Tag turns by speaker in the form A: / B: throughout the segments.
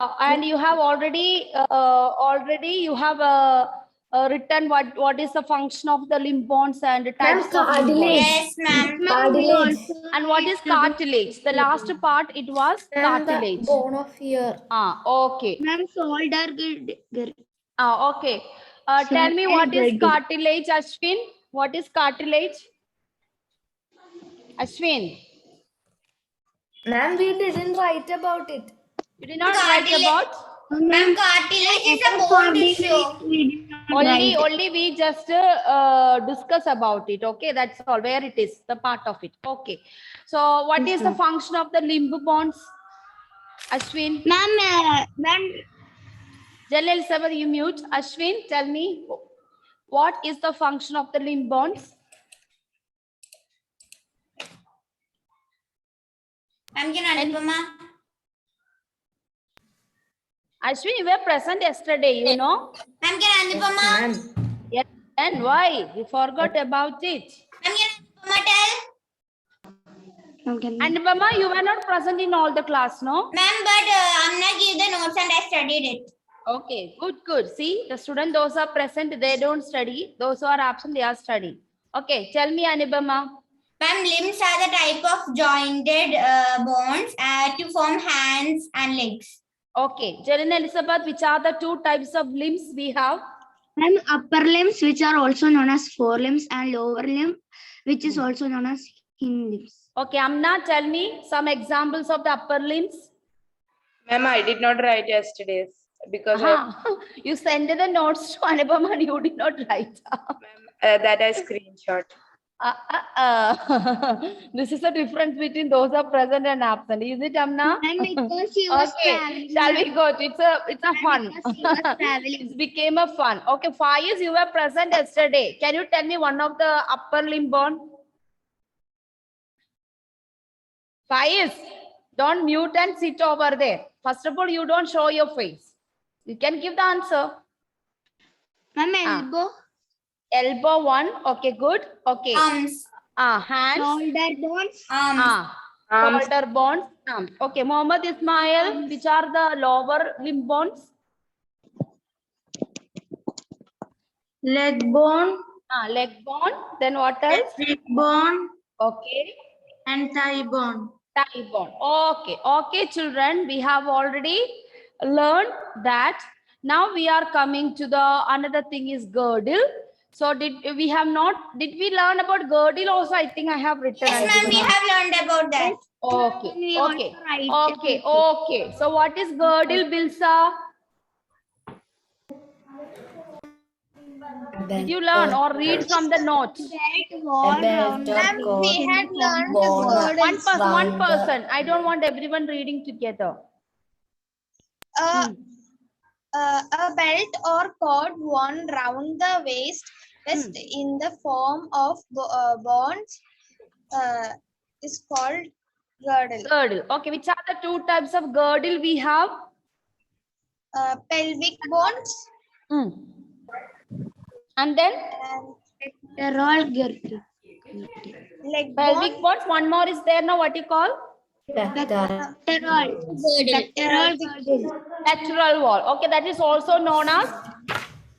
A: And you have already you have written what is the function of the limb bones and types of limb bones.
B: Yes, ma'am.
C: Cartilage.
A: And what is cartilage? The last part it was
C: And the
A: cartilage.
C: bone of ear.
A: Okay.
B: Ma'am, shoulder.
A: Okay. Tell me what is cartilage, Ashwin? What is cartilage? Ashwin,
C: Ma'am, we didn't write about it.
A: you did not write about?
B: Ma'am, cartilage is a bone tissue.
A: Only we just discuss about it. Okay, that's all. Where it is, the part of it. Okay. So, what is the function of the limb bones, Ashwin?
B: Ma'am,
A: Jalil Sabar, you mute. Ashwin, tell me what is the function of the limb bones?
B: Ma'am, can Anupama?
A: Ashwin, you were present yesterday, you know.
B: Ma'am, can Anupama?
C: Ma'am.
A: Yes. And why? You forgot about it.
B: Ma'am, can Anupama tell?
A: And Mama, you were not present in all the class, no?
B: Ma'am, but Amna gave the notes and I studied it.
A: Okay, good. See, the student, those are present, they don't study. Those who are absent, they are studying. Okay, tell me, Anubama.
B: Ma'am, limbs are the type of jointed bones to form hands and legs.
A: Okay, Jalina Elizabeth, which are the two types of limbs we have?
D: And upper limbs, which are also known as forelimbs, and lower limb, which is also known as hind limbs.
A: Okay, Amna, tell me some examples of the upper limbs.
E: Ma'am, I did not write yesterday's because
A: you sent the notes to Anubama and you did not write.
E: that I screenshot.
A: This is the difference between those who are present and absent. Is it, Amna?
D: And because she was traveling.
A: Shall we go? It's a fun.
D: She was traveling.
A: It became a fun. Okay, Faiz, you were present yesterday. Can you tell me one of the upper limb bone? Faiz, don't mute and sit over there. First of all, you don't show your face. You can give the answer.
D: Ma'am, elbow.
A: Elbow one. Okay, good. Okay.
B: Arms.
A: Hands.
D: Shoulder bones.
A: Shoulder bones. Okay, Mohammed Ismail, which are the lower limb bones?
D: Leg bone.
A: Leg bone. Then what else?
D: Neck bone.
A: Okay.
D: And thigh bone.
A: Thigh bone. Okay. Okay, children, we have already learned that. Now we are coming to the another thing is girdle. So did we learn about girdle also? I think I have written.
B: Yes, ma'am, we have learned about that.
A: Okay. So what is girdle, Bilsa? Did you learn or read from the notes?
B: Ma'am, we had learned the
A: One person. I don't want everyone reading together.
F: A belt or cord worn round the waist in the form of bonds is called girdle.
A: Girdle. Okay, which are the two types of girdle we have?
F: Pelvic bones.
A: And then?
D: Pectoral girdle.
F: Leg
A: Pelvic
F: bone.
A: bones. One more is there now. What you call?
D: Pectoral girdle.
A: Pectoral wall. Okay, that is also known as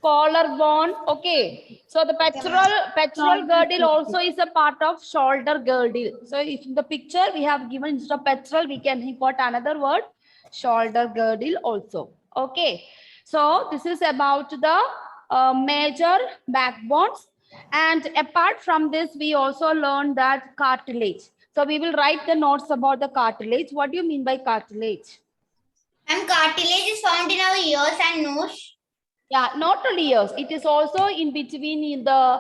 A: collarbone. Okay, so the pectoral girdle also is a part of shoulder girdle. So if in the picture we have given instead of pectoral, we can put another word, shoulder girdle also. Okay, so this is about the major backbones, and apart from this, we also learned that cartilage. So we will write the notes about the cartilage. What do you mean by cartilage?
B: And cartilage is found in our ears and nose.
A: Yeah, not only ears. It is also in between in the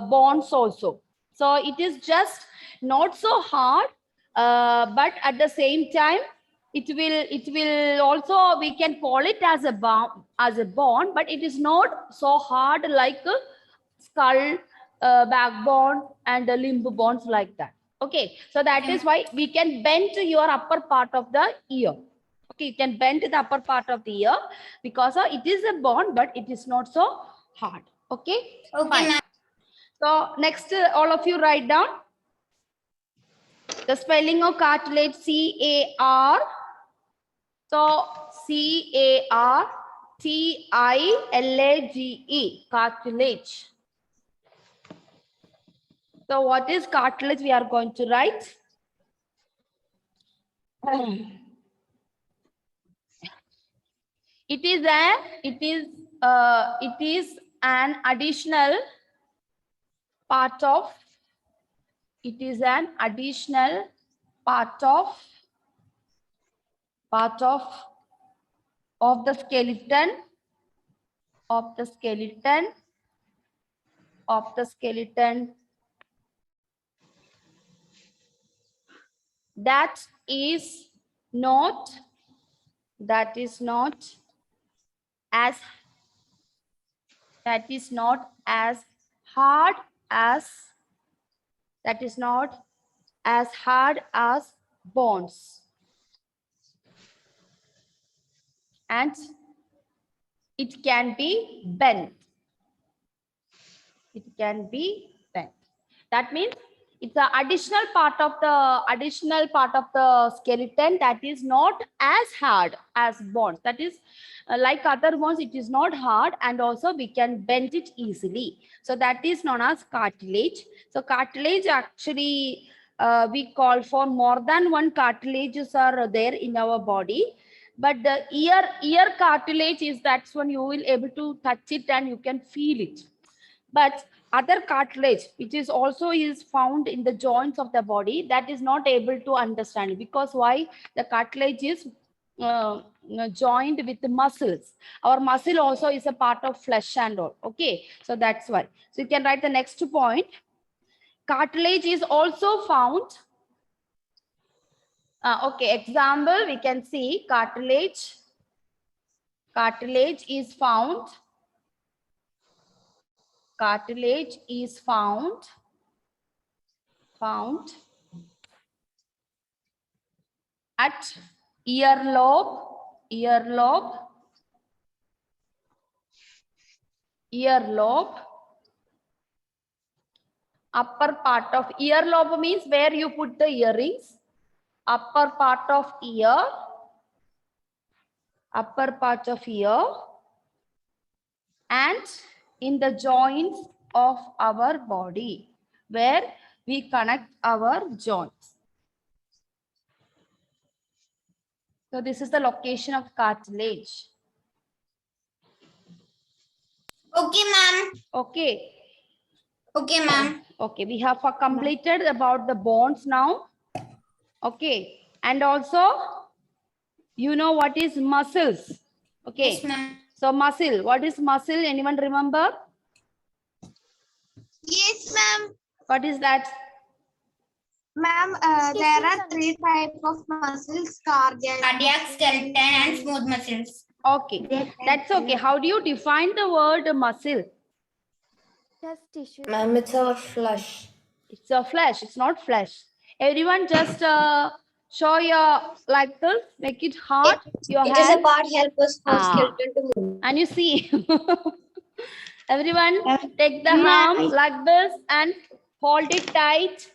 A: bones also. So it is just not so hard, but at the same time, it will also, we can call it as a bone, but it is not so hard like a skull, backbone, and the limb bones like that. Okay, so that is why we can bend your upper part of the ear. Okay, you can bend the upper part of the ear because it is a bone, but it is not so hard. Okay,
B: Okay, ma'am.
A: So next, all of you write down the spelling of cartilage. C-A-R. So cartilage, cartilage. So what is cartilage? We are going to write. It is an additional part of. It is an additional part of the skeleton that is not as hard as bones, and it can be bent. That means it's an additional part of the skeleton that is not as hard as bones. That is, like other bones, it is not hard, and also we can bend it easily. So that is known as cartilage. So cartilage actually, we call for more than one cartilages are there in our body. But the ear cartilage is, that's when you will able to touch it and you can feel it. But other cartilage, which is also found in the joints of the body, that is not able to understand it. Because why? The cartilage is joined with the muscles. Our muscle also is a part of flesh and all. Okay, so that's why. So you can write the next point. Cartilage is also found. Okay, example, we can see cartilage. Cartilage is found at earlobe, upper part of earlobe means where you put the earrings, upper part of ear, and in the joints of our body where we connect our joints. So this is the location of cartilage.
B: Okay, ma'am.
A: Okay.
B: Okay, ma'am.
A: Okay, we have completed about the bones now. Okay, and also you know what is muscles. Okay,
B: Yes, ma'am.
A: so muscle, what is muscle? Anyone remember?
F: Yes, ma'am.
A: What is that?
F: Ma'am, there are 3 types of muscles: cardiac,
B: Skeleton, and smooth muscles.
A: Okay, that's okay. How do you define the word muscle?
C: Just tissue.
G: Ma'am, it's our flesh.
A: It's a flesh, it's not flesh. Everyone just show your like this, make it hard. Your
G: It is a
A: hand,
G: part help us for
A: Ah.
G: skeleton to move.
A: and you see. Everyone take the arm like this and hold it tight.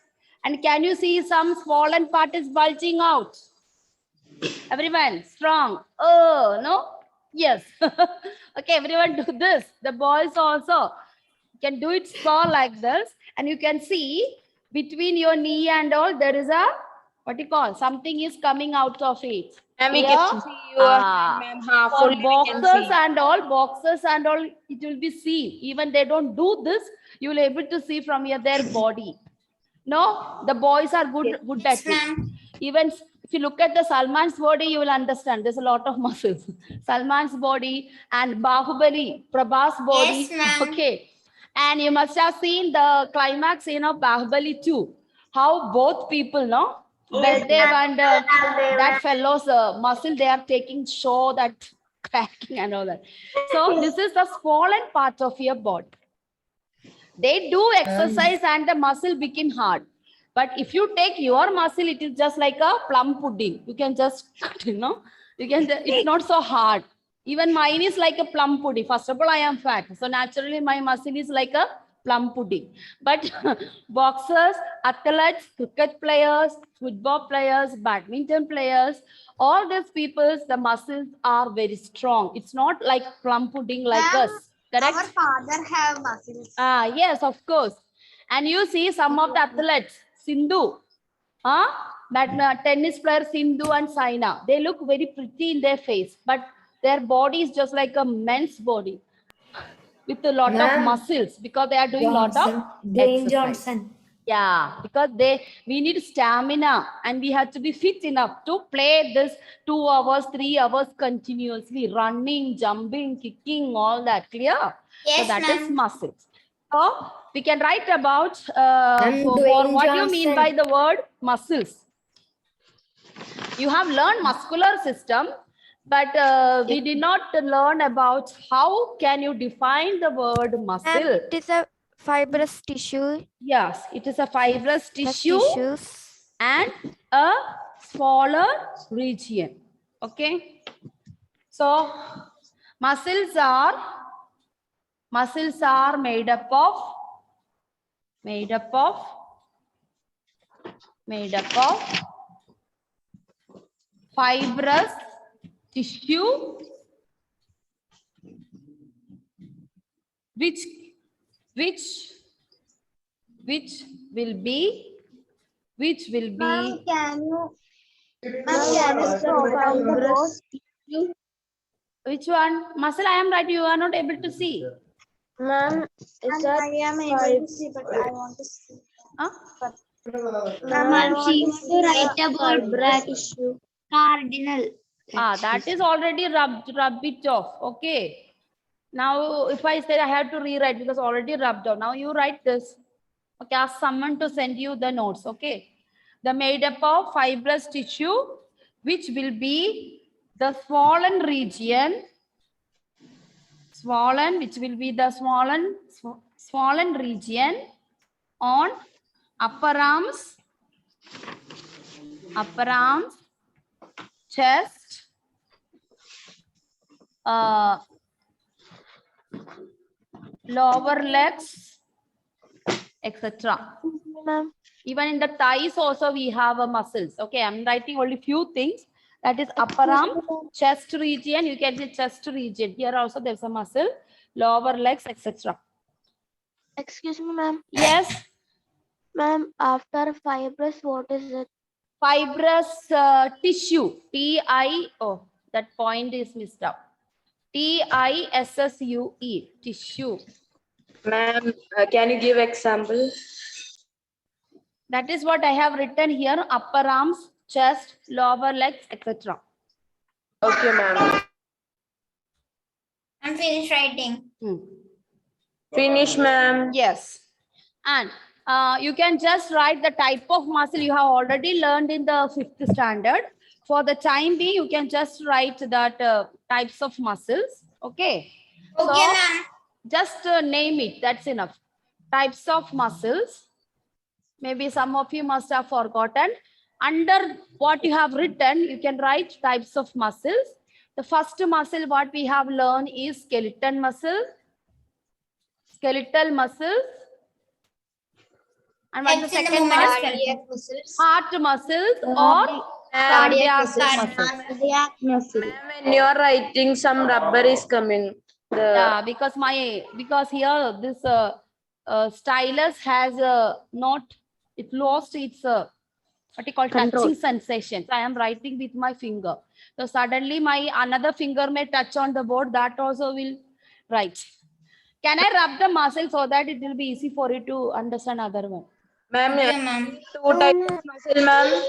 A: And can you see some swollen part is bulging out? Everyone, strong. Oh, no? Yes. Okay, everyone do this. The boys also can do it small like this. And you can see between your knee and all, there is a, what you call, something is coming out of it.
E: Ma'am, we
A: Here,
E: can see your hand, ma'am. Half
A: for
E: only we can
A: boxers
E: see.
A: and all, it will be seen. Even they don't do this, you will able to see from here their body. No, the boys are good at
B: Yes,
A: it.
B: ma'am.
A: Even if you look at the Salman's body, you will understand there's a lot of muscles. Salman's body and Bahubali, Prabhas body.
B: Yes, ma'am.
A: Okay. And you must have seen the climax scene of Bahubali 2. How both people, no? Baldev and that fellow's muscle, they are taking show that cracking and all that. So this is the swollen part of your body. They do exercise and the muscle become hard. But if you take your muscle, it is just like a plum pudding. You can just, it's not so hard. Even mine is like a plum pudding. First of all, I am fat. So naturally, my muscle is like a plum pudding. But boxers, athletes, cricket players, football players, badminton players, all these people's, the muscles are very strong. It's not like plum pudding like
F: Ma'am,
A: us. Correct?
F: Our father have muscles.
A: Yes, of course. And you see some of the athletes, Sindhu, that tennis player Sindhu and Saina, they look very pretty in their face, but their body is just like a men's body with a lot of
G: Ma'am.
A: muscles because they are doing a lot of
G: Dwayne
A: exercise.
G: Johnson.
A: Yeah, because we need stamina and we have to be fit enough to play this 2 hours, 3 hours continuously, running, jumping, kicking, all that. Clear?
B: Yes,
A: So that is
B: ma'am.
A: muscles. So we can write about
G: And
A: for
G: Dwayne
A: what you mean by
G: Johnson.
A: the word muscles. You have learned muscular system, but we did not learn about how can you define the word muscle.
H: It is a fibrous tissue.
A: Yes, it is a fibrous tissue
H: Tissues.
A: and a smaller region. Okay. So muscles are made up of fibrous tissue which will be
F: Ma'am, can you provide the word?
A: which one muscle I am right, you are not able to see.
C: Ma'am,
F: And I am able to see, but I want to see.
A: Huh?
D: Ma'am, she wants to write about that cardinal.
A: That is already rubbed it off. Okay. Now, if I say I have to rewrite because already rubbed off. Now you write this. Okay, ask someone to send you the notes. Okay. The made up of fibrous tissue, which will be the swollen region. Which will be the swollen region on upper arms, chest, lower legs, etc.
H: Ma'am.
A: Even in the thighs also we have muscles. Okay, I'm writing only few things. That is upper arm, chest region. You can see chest region. Here also there's a muscle, lower legs, etc.
H: Excuse me, ma'am.
A: Yes,
H: Ma'am, after fibrous, what is it?
A: fibrous tissue. Oh, that point is missed out. TISSUE, tissue.
E: Ma'am, can you give example?
A: That is what I have written here. Upper arms, chest, lower legs, etc.
E: Okay, ma'am.
B: I'm finished writing.
E: Finish, ma'am.
A: Yes. And you can just write the type of muscle you have already learned in the 5th standard. For the time being, you can just write that types of muscles. Okay.
B: Okay,
A: So,
B: ma'am.
A: just name it. That's enough. Types of muscles. Maybe some of you must have forgotten. Under what you have written, you can write types of muscles. The first muscle what we have learned is skeletal muscle. Skeletal muscles. And what's the
B: Helps in the
A: second
B: movement of
A: one?
B: skeleton.
A: Heart muscles or cardiac muscles.
F: Cardiac muscle.
E: Ma'am, when you are writing, some rubber is coming.
A: Yeah, because here this stylus has it lost its what you call touching sensation. So I am writing with my finger. So suddenly my another finger may touch on the board. That also will write. Can I rub the muscle so that it will be easy for you to understand other one?
E: Ma'am,
B: Okay, ma'am.
E: 2 types of muscle, ma'am.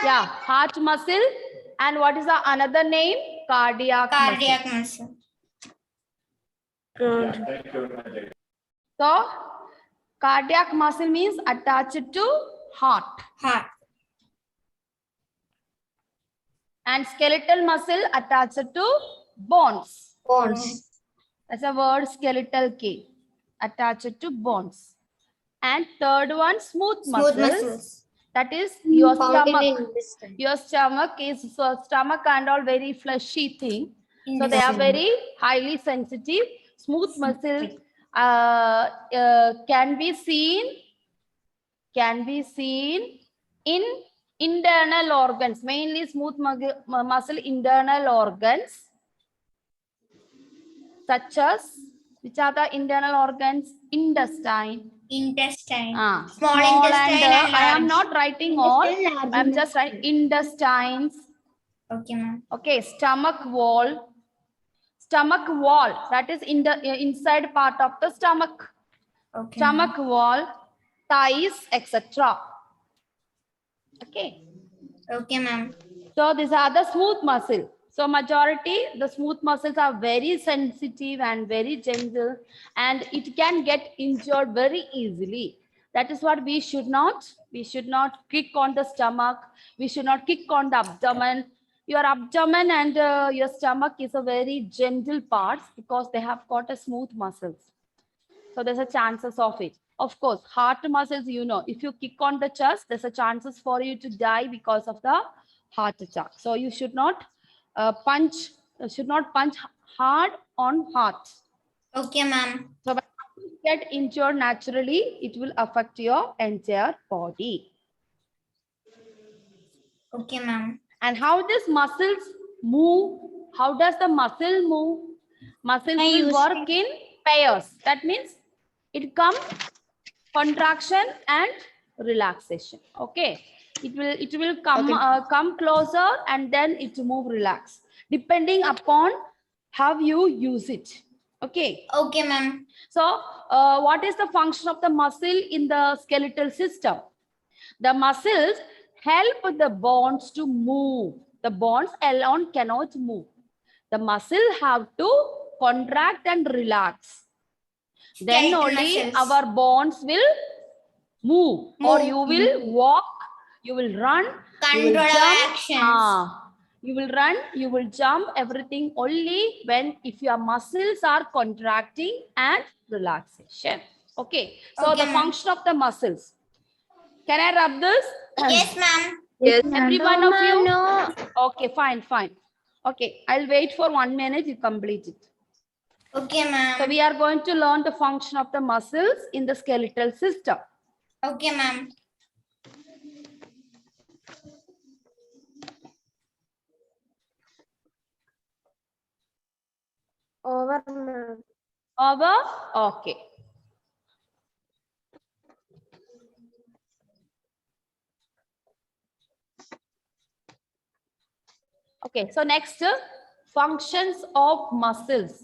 A: Yeah, heart muscle. And what is the another name? Cardiac muscle.
B: Cardiac muscle.
A: So cardiac muscle means attached to heart.
B: Heart.
A: And skeletal muscle attached to bones.
F: Bones.
A: That's a word, skeletal K. Attached to bones. And third one, smooth muscles.
B: Smooth muscles.
A: That is your
F: Found in
A: stomach.
F: intestine.
A: Your stomach is stomach and all very fleshy thing. So they are
B: Intestine.
A: very highly sensitive. Smooth muscles can be seen in internal organs, mainly smooth muscle internal organs, such as, which are the internal organs? Intestine.
B: Intestine.
A: Small
B: intestine and
A: I am
B: large.
A: not writing all. I am just writing intestines.
B: Okay, ma'am.
A: Okay, stomach wall. Stomach wall, that is in the inside part of the stomach.
B: Okay.
A: Stomach wall, thighs, etc. Okay.
B: Okay, ma'am.
A: So these are the smooth muscle. So majority, the smooth muscles are very sensitive and very gentle, and it can get injured very easily. That is what we should not kick on the stomach. We should not kick on the abdomen. Your abdomen and your stomach is a very gentle parts because they have got a smooth muscles. So there's a chances of it. Of course, heart muscles, you know, if you kick on the chest, there's a chances for you to die because of the heart attack. So you should not punch hard on heart.
B: Okay, ma'am.
A: So when you get injured naturally, it will affect your entire body.
B: Okay, ma'am.
A: And how these muscles move? How does the muscle move? Muscles will work in pairs. That means it comes contraction and relaxation. Okay, it will come come closer and then it move relax depending upon how you use it. Okay.
B: Okay, ma'am.
A: So what is the function of the muscle in the skeletal system? The muscles help the bones to move. The bones alone cannot move. The muscle have to contract and relax. Then
B: Skeletal
A: only
B: muscles.
A: our bones will move, or you will walk, you will run, you will
B: Control our
A: jump.
B: actions.
A: You will run, you will jump, everything only when if your muscles are contracting and relaxation. Okay, so
B: Okay,
A: the
B: ma'am.
A: function of the muscles. Can I rub this?
B: Yes, ma'am.
E: Yes.
A: Every one of you? Okay, fine. Okay, I'll wait for 1 minute, you complete it.
B: Okay,
A: So
B: ma'am.
A: we are going to learn the function of the muscles in the skeletal system.
B: Okay, ma'am.
H: Over, ma'am.
A: Over? Okay. Okay, so next, functions of muscles.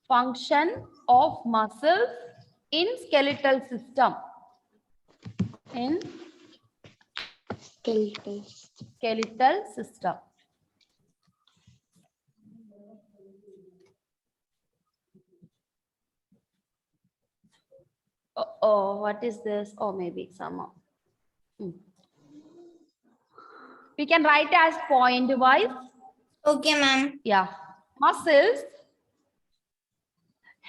A: Function of muscles in skeletal system. In skeletal system. Oh, what is this? Oh, maybe somehow. We can write as point wise.
B: Okay, ma'am.
A: Yeah. Muscles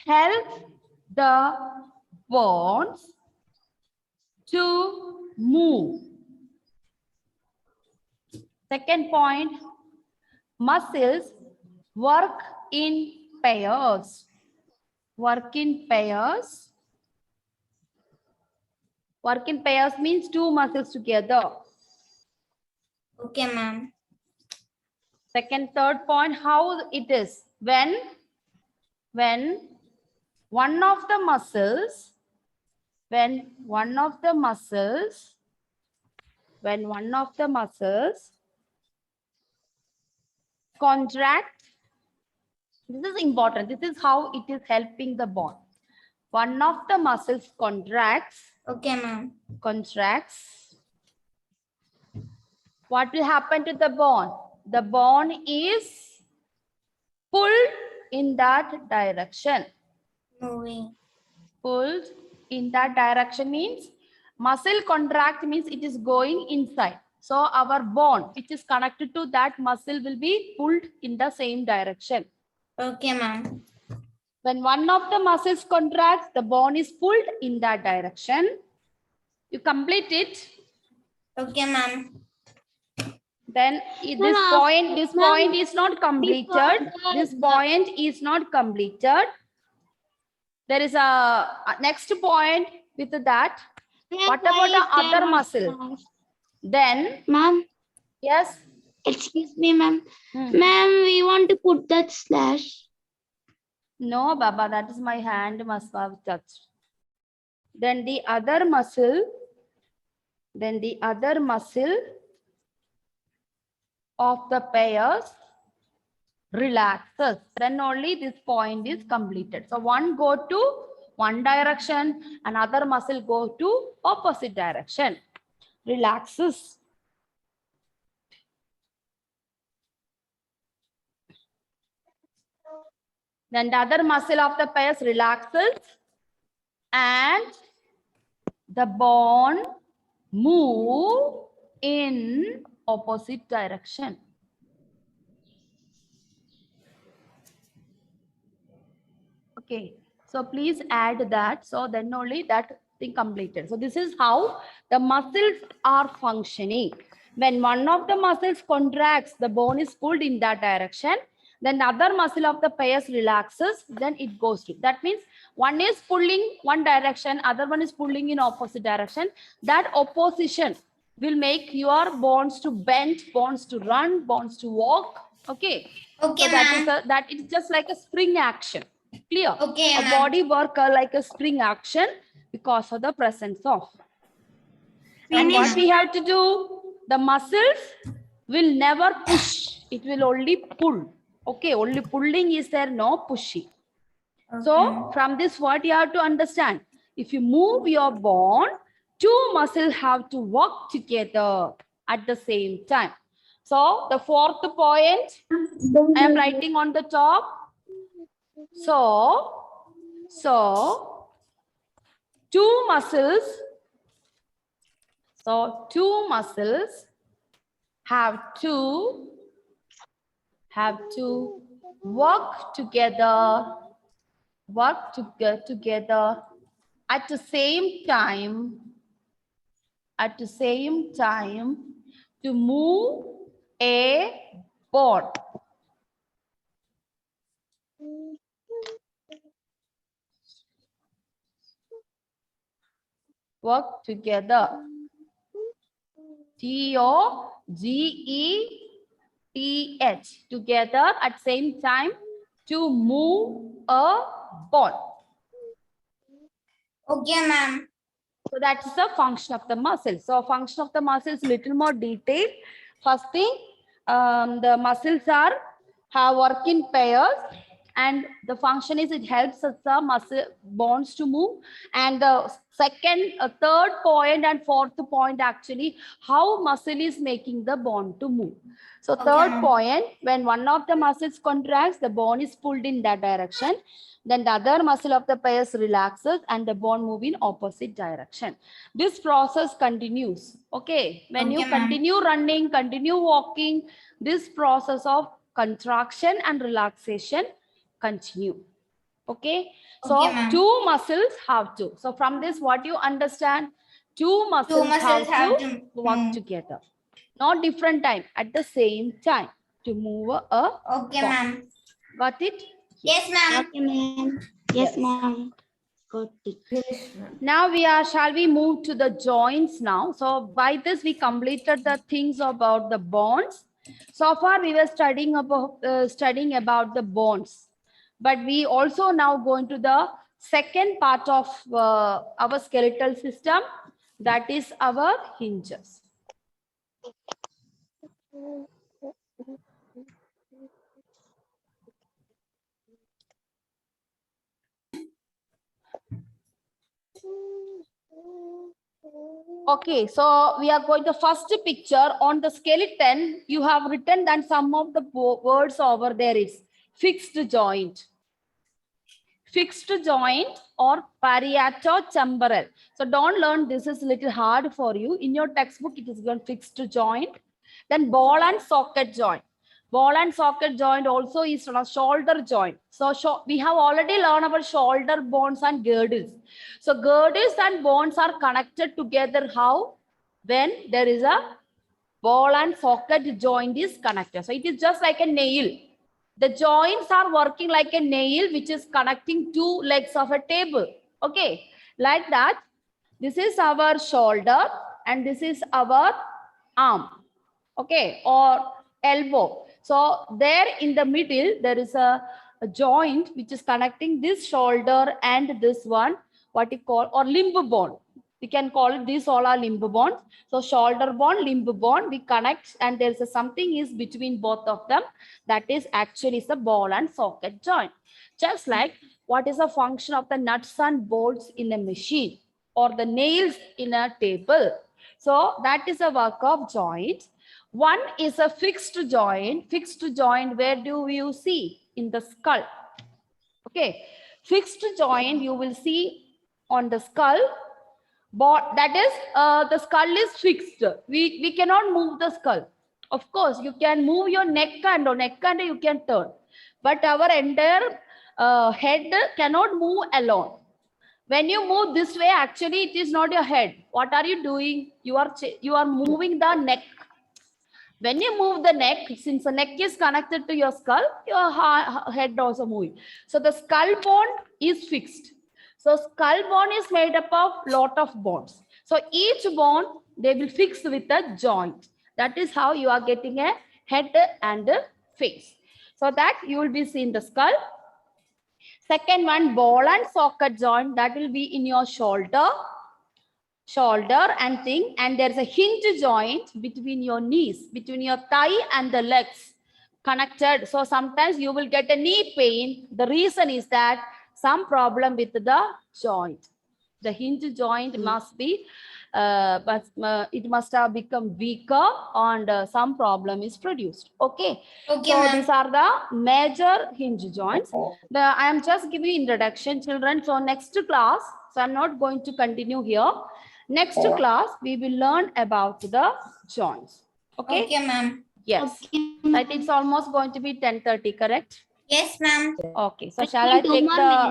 A: help the bones to move. Second point, muscles work in pairs. Work in pairs. Work in pairs means two muscles together.
B: Okay, ma'am.
A: Third point, how it is when one of the muscles contract. This is important. This is how it is helping the bone. One of the muscles contracts.
B: Okay, ma'am.
A: What will happen to the bone? The bone is pulled in that direction.
B: Moving.
A: Pulled in that direction means muscle contract means it is going inside. So our bone which is connected to that muscle will be pulled in the same direction.
B: Okay, ma'am.
A: When one of the muscles contracts, the bone is pulled in that direction. You complete it.
B: Okay, ma'am.
A: Then this point is not completed. This point is not completed. There is a next point with that. What about the other muscle? Then,
D: Ma'am,
A: yes.
D: excuse me, ma'am.
A: Hmm.
D: Ma'am, we want to put that slash.
A: No, Baba, that is my hand must have touched. Then the other muscle, of the pairs relaxes. Then only this point is completed. So one go to one direction, another muscle go to opposite direction. Relaxes. Then the other muscle of the pairs relaxes and the bone move in opposite direction. Okay, so please add that. So then only that thing completed. So this is how the muscles are functioning. When one of the muscles contracts, the bone is pulled in that direction. Then the other muscle of the pairs relaxes, then it goes to. That means one is pulling one direction, other one is pulling in opposite direction. That opposition will make your bones to bend, bones to run, bones to walk. Okay.
B: Okay,
A: So that is
B: ma'am.
A: that it's just like a spring action. Clear?
B: Okay,
A: A
B: ma'am.
A: body work like a spring action because of the presence of. And
B: Okay,
A: what
B: ma'am.
A: we have to do, the muscles will never push. It will only pull. Okay, only pulling is there, no pushing. So from this, what you have to understand, if you move your bone, two muscles have to work together at the same time. So the fourth point, I am writing on the top. So two muscles have to work together at the same time to move a bone. Work together. T-O-G-E-T-H. Together at same time to move a bone.
B: Okay, ma'am.
A: So that is the function of the muscle. So function of the muscle is little more detailed. First thing, the muscles have work in pairs, and the function is it helps us the muscle bones to move. And the second, third point and fourth point actually how muscle is making the bone to move. So third
B: ma'am.
A: point, when one of the muscles contracts, the bone is pulled in that direction. Then the other muscle of the pairs relaxes and the bone move in opposite direction. This process continues. Okay. When you
B: Okay, ma'am.
A: continue running, continue walking, this process of contraction and relaxation continue. Okay. So
B: Okay, ma'am.
A: two muscles have to. So from this, what you understand? Two muscles,
B: muscles have
A: to
B: to
A: work
B: move.
A: together. Not different time, at the same time to move a
B: Okay,
A: bone.
B: ma'am.
A: Got it?
B: Yes, ma'am.
D: Okay, ma'am. Yes, ma'am. Got it.
A: Now shall we move to the joints now? So by this we completed the things about the bones. So far we were studying about the bones, but we also now go into the second part of our skeletal system, that is our hinges. Okay, so we are going to first picture on the skeleton. You have written that some of the words over there is fixed joint. Fixed joint or parieto-temporal. So don't learn, this is a little hard for you. In your textbook, it is given fixed joint. Then ball and socket joint. Ball and socket joint also is a shoulder joint. So we have already learned about shoulder bones and girdles. So girdles and bones are connected together. How? When there is a ball and socket joint is connected. So it is just like a nail. The joints are working like a nail which is connecting two legs of a table. Okay, like that. This is our shoulder and this is our arm. Okay, or elbow. So there in the middle, there is a joint which is connecting this shoulder and this one, what you call, or limb bone. We can call it, these all are limb bones. So shoulder bone, limb bone, we connect, and there's a something is between both of them. That is actually the ball and socket joint. Just like what is the function of the nuts and bolts in a machine or the nails in a table. So that is a work of joint. One is a fixed joint. Fixed joint, where do you see? In the skull. Okay, fixed joint you will see on the skull. But that is, the skull is fixed. We cannot move the skull. Of course, you can move your neck and you can turn. But our entire head cannot move alone. When you move this way, actually it is not your head. What are you doing? You are moving the neck. When you move the neck, since the neck is connected to your skull, your head also moving. So the skull bone is fixed. So skull bone is made up of lot of bones. So each bone, they will fix with a joint. That is how you are getting a head and a face. So that you will be seeing the skull. Second one, ball and socket joint, that will be in your shoulder and thing. And there's a hinge joint between your knees, between your thigh and the legs connected. So sometimes you will get a knee pain. The reason is that some problem with the joint. The hinge joint must be, it must have become weaker and some problem is produced. Okay.
B: Okay,
A: So
B: ma'am.
A: these are the major hinge joints. I am just giving introduction, children. So next class, so I'm not going to continue here. Next class, we will learn about the joints. Okay.
B: Okay, ma'am.
A: Yes. I think it's almost going to be 10:30, correct?
B: Yes, ma'am.
A: Okay. So shall I
D: Two
A: take
D: more
A: the
D: minutes.